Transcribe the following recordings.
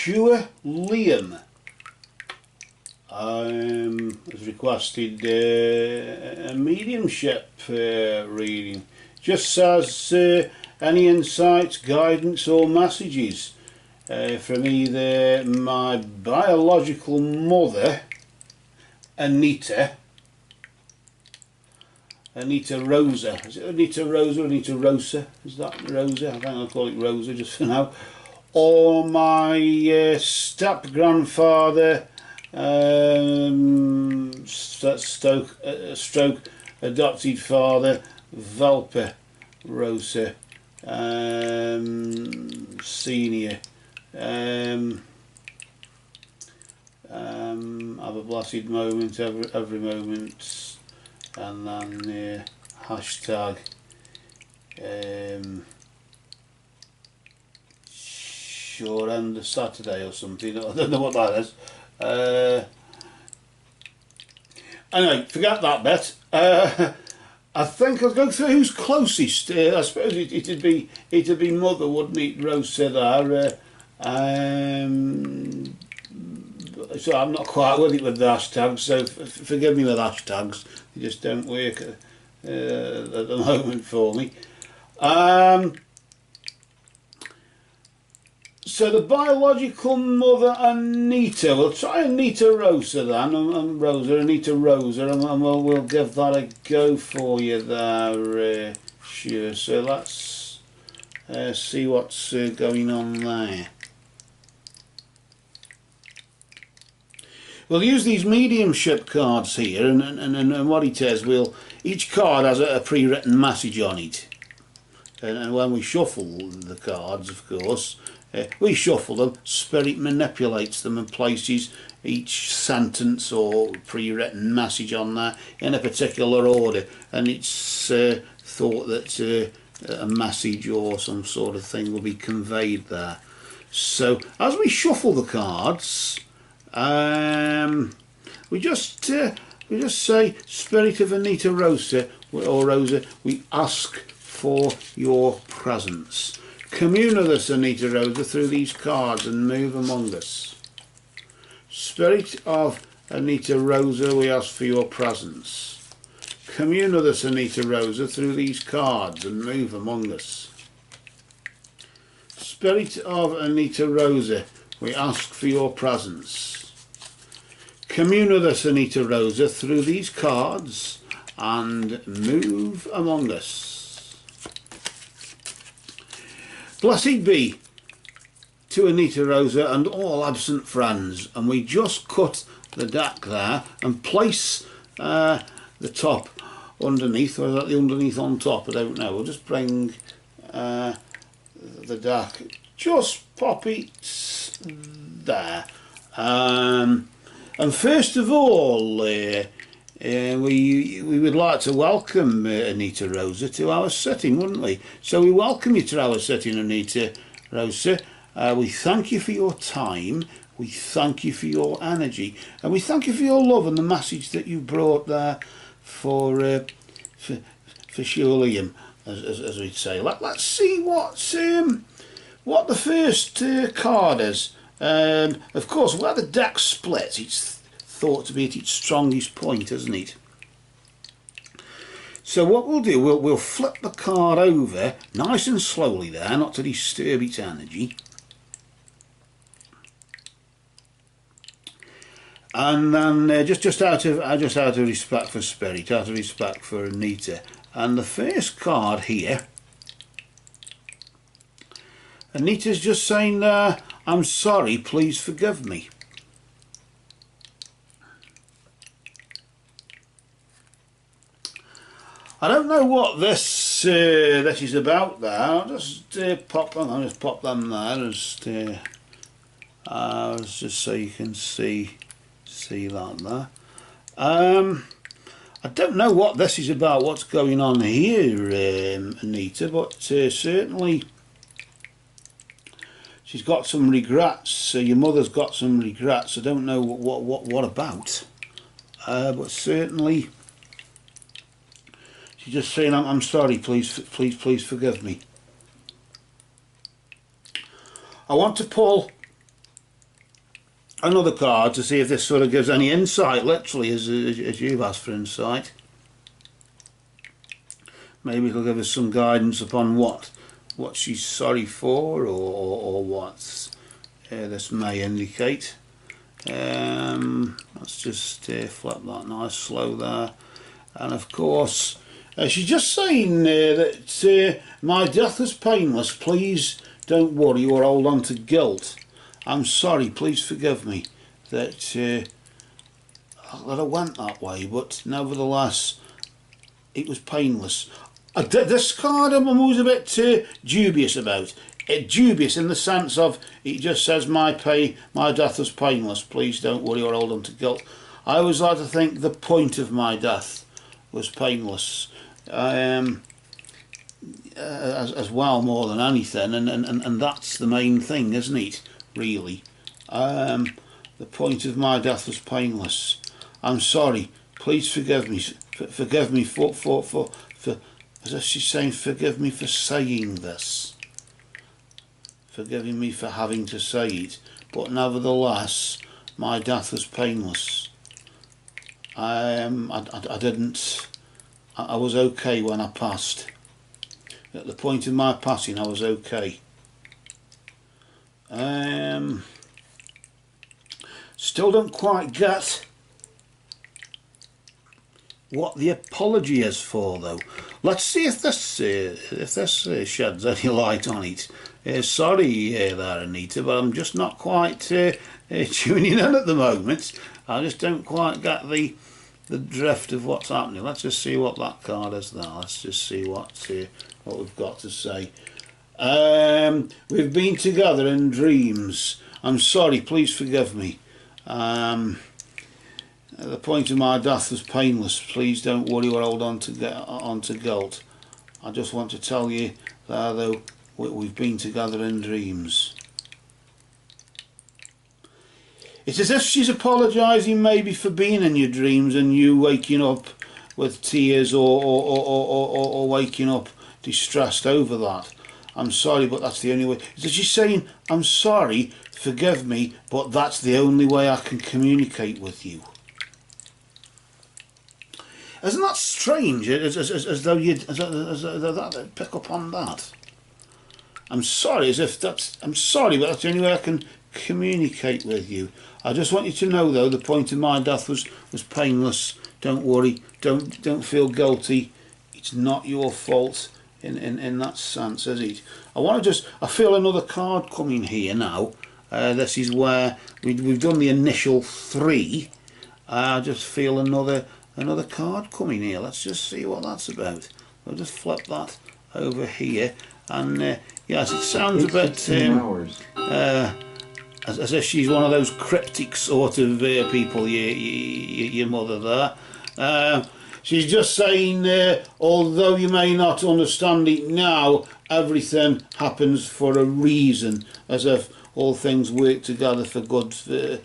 Sure Liam has requested a mediumship reading. Just says any insights, guidance or messages from either my biological mother Anita Rosa. Is it Anita Rosa or Anita Rosa? Is that Rosa? I think I'll call it Rosa just for now. Or my step-grandfather, stroke adopted father, Valpa Rosa, senior. Have a blessed moment, every moment, and then hashtag sure end of Saturday or something. I don't know what that is. Anyway, forget that bit. I think I'll go through who's closest. I suppose it'd be mother, wouldn't it? Rose said there. So I'm not quite with it with the hashtags, so forgive me with hashtags. They just don't work at the moment for me. So the biological mother Anita, we'll try Anita Rosa then, Anita Rosa, and we'll give that a go for you there, sure. So let's see what's going on there. We'll use these mediumship cards here, and what it is, each card has a pre-written message on it, and when we shuffle the cards, of course, we shuffle them, Spirit manipulates them and places each sentence or pre-written message on there in a particular order, and it's thought that a message or some sort of thing will be conveyed there. So as we shuffle the cards, we just say, Spirit of Anita Rosa, or Rosa, we ask for your presence. Commune with us, Anita Rosa, through these cards and move among us. Spirit of Anita Rosa, we ask for your presence. Commune with us, Anita Rosa, through these cards and move among us. Spirit of Anita Rosa, we ask for your presence. Commune with us, Anita Rosa, through these cards and move among us. Blessed be to Anita Rosa and all absent friends, and we just cut the deck there and place the top underneath, or is that the underneath on top? I don't know. We'll just bring the deck, just pop it there, and first of all we would like to welcome Anita Rosa to our sitting, wouldn't we? So we welcome you to our sitting, Anita Rosa. We thank you for your time, we thank you for your energy, and we thank you for your love and the message that you brought there for Liam, as we'd say. Let's see what the first card is. Of course, where the deck splits, it's thought to be at its strongest point, isn't it? So what we'll do, we'll flip the card over nice and slowly there, not to disturb its energy, and then just out of respect for Spirit, out of respect for Anita, and the first card here, Anita's just saying, I'm sorry, please forgive me. I don't know what this is about there. I'll just pop them. I'll just pop them there, just so you can see that there. I don't know what this is about. What's going on here, Anita? But certainly she's got some regrets. Your mother's got some regrets. I don't know what about. But certainly she's just saying, I'm sorry, please forgive me. I want to pull another card to see if this sort of gives any insight, literally, as you've asked for insight. Maybe it'll give us some guidance upon what she's sorry for, or what this may indicate. Let's just flip that nice slow there. And of course, she's just saying that my death was painless. Please don't worry or hold on to guilt. I'm sorry, please forgive me that I went that way, but nevertheless it was painless. This card I'm always a bit dubious about. Dubious in the sense of it just says my death was painless, please don't worry or hold on to guilt. I always like to think the point of my death was painless, as well, more than anything, and that's the main thing, isn't it, really? The point of my death was painless. I'm sorry, please forgive me for as if she's saying, forgive me for saying this, forgiving me for having to say it, but nevertheless my death was painless. I was okay when I passed. At the point of my passing I was okay. Still don't quite get what the apology is for, though. Let's see if this sheds any light on it. Sorry there, Anita, but I'm just not quite tuning in at the moment. I just don't quite get the drift of what's happening. Let's just see what that card is there. Let's just see what we've got to say. We've been together in dreams. I'm sorry, please forgive me. The point of my death was painless. Please don't worry or hold on to guilt. I just want to tell you that though we've been together in dreams. It's as if she's apologising maybe for being in your dreams and you waking up with tears or waking up distressed over that. I'm sorry, but that's the only way. It's as she's saying, I'm sorry, forgive me, but that's the only way I can communicate with you. Isn't that strange? As though you'd pick up on that. I'm sorry, as if I'm sorry, but that's the only way I can communicate with you. I just want you to know, though, the point of my death was painless. Don't worry. Don't feel guilty. It's not your fault in that sense, is it? I feel another card coming here now. This is where we've done the initial 3. I just feel another card coming here. Let's just see what that's about. I'll just flip that over here, and yes, it sounds a bit as if she's one of those cryptic sort of people, your mother there. She's just saying, although you may not understand it now, everything happens for a reason, as if all things work together for good for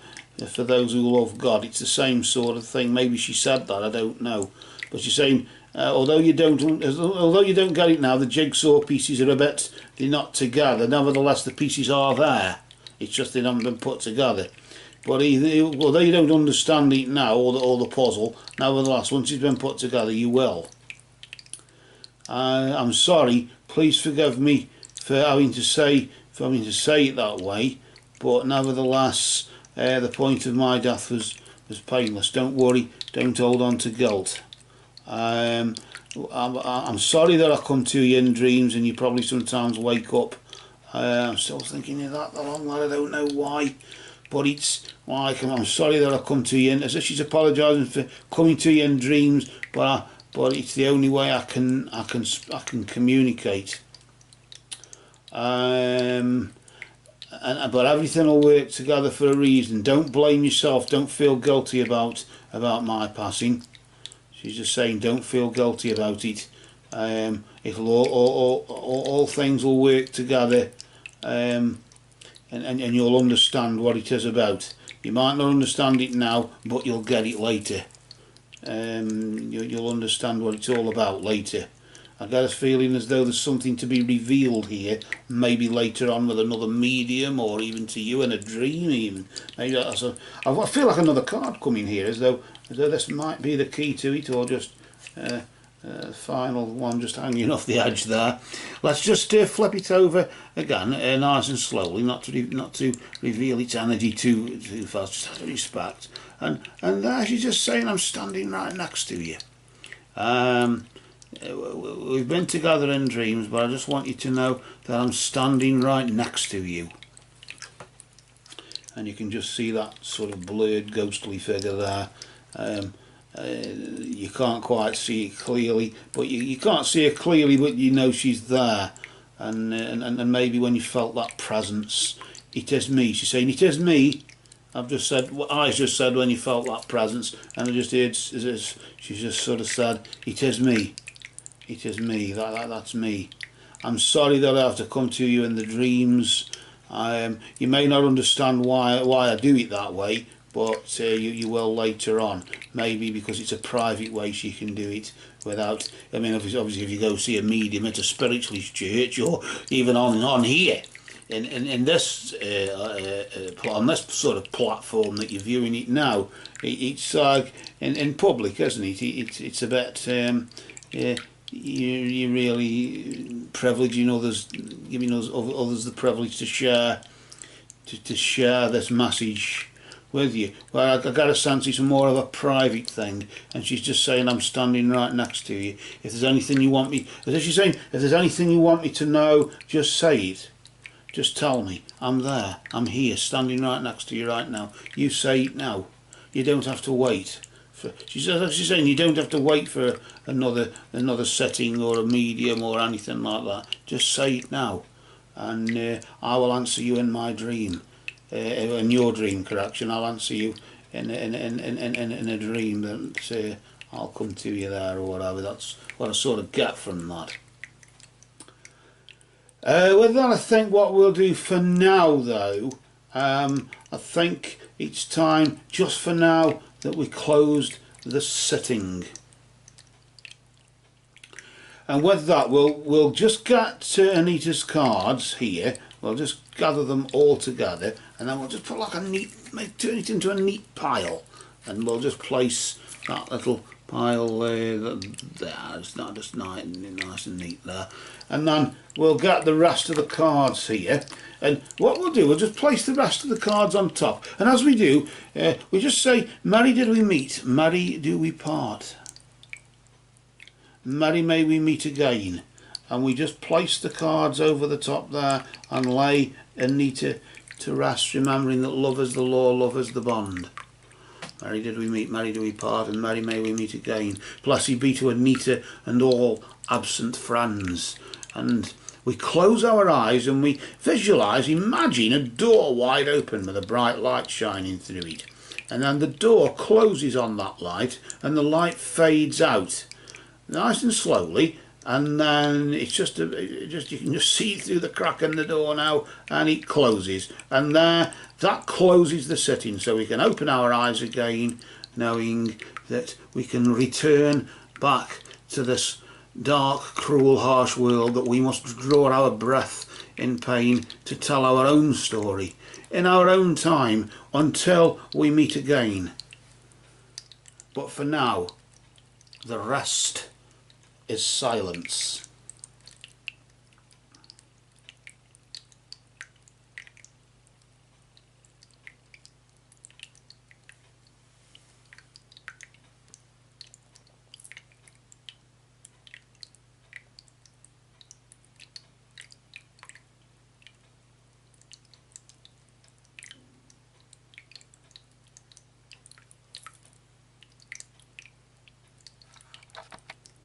those who love God. It's the same sort of thing. Maybe she said that, I don't know. But she's saying, although you don't get it now, the jigsaw pieces are they're not together. Nevertheless, the pieces are there. It's just they haven't been put together. But although you don't understand it now, or the puzzle, nevertheless, once it's been put together, you will. I'm sorry. Please forgive me for having to say it that way. But nevertheless, the point of my death was painless. Don't worry. Don't hold on to guilt. I'm sorry that I come to you in dreams, and you probably sometimes wake up. I'm still thinking of that long way. I don't know why, but it's like I'm sorry that I come to you, as if she's apologising for coming to you in dreams. But it's the only way I can communicate. But everything will work together for a reason. Don't blame yourself. Don't feel guilty about my passing. She's just saying, don't feel guilty about it. It'll all things will work together, and you'll understand what it is about. You might not understand it now, but you'll get it later. You'll understand what it's all about later. I get a feeling as though there's something to be revealed here, maybe later on with another medium, or even to you in a dream even. Maybe that's I feel like another card coming here, as though this might be the key to it, or just final one just hanging off the edge there. Let's just flip it over again, nice and slowly, not to reveal its energy too fast, just out of respect. And there she's just saying, I'm standing right next to you. We've been together in dreams, but I just want you to know that I'm standing right next to you. And you can just see that sort of blurred, ghostly figure there. You can't quite see it clearly, but you can't see her clearly, but you know she's there. And maybe when you felt that presence, it is me. She's saying, it is me. I've just said what I just said when you felt that presence, and I just heard she just sort of said, it is me. It is me. That's me. I'm sorry that I have to come to you in the dreams. You may not understand why I do it that way, but you will later on. Maybe because it's a private way she can do it without. I mean, obviously, if you go see a medium at a spiritualist church, or even on here, in this on this sort of platform that you're viewing it now, it's like in public, isn't it? It's a bit. You're really privileging others, giving others the privilege to share this message with you. Well, I got a sense it's more of a private thing, and she's just saying, I'm standing right next to you. If there's anything you want me, as if she's saying, if there's anything you want me to know, just say it. Just tell me. I'm there. I'm here, standing right next to you right now. You say it now. You don't have to wait. She's saying you don't have to wait for another setting or a medium or anything like that. Just say it now, and I will answer you in my dream, in your dream. Correction. I'll answer you in a dream that I'll come to you there or whatever. That's what I sort of get from that. With that, I think what we'll do for now, though, I think it's time, just for now, that we closed the sitting. And with that, we'll just get Anita's cards here. We'll just gather them all together, and then we'll just put like a neat, turn it into a neat pile, and we'll just place that little pile there. It's not just nice and neat there. And then we'll get the rest of the cards here, and what we'll do, we'll just place the rest of the cards on top, and as we do, we just say, merry did we meet, merry do we part, merry may we meet again, and we just place the cards over the top there and lay Anita to rest, remembering that love is the law, love is the bond. Merry did we meet, merry do we part, and merry may we meet again. Blessed be to Anita and all absent friends. And we close our eyes and we visualise, imagine a door wide open with a bright light shining through it. And then the door closes on that light and the light fades out, nice and slowly. And then it's just you can just see through the crack in the door now, and it closes. And there, that closes the sitting, so we can open our eyes again, knowing that we can return back to this dark, cruel, harsh world, that we must draw our breath in pain to tell our own story in our own time until we meet again. But for now, the rest is silence.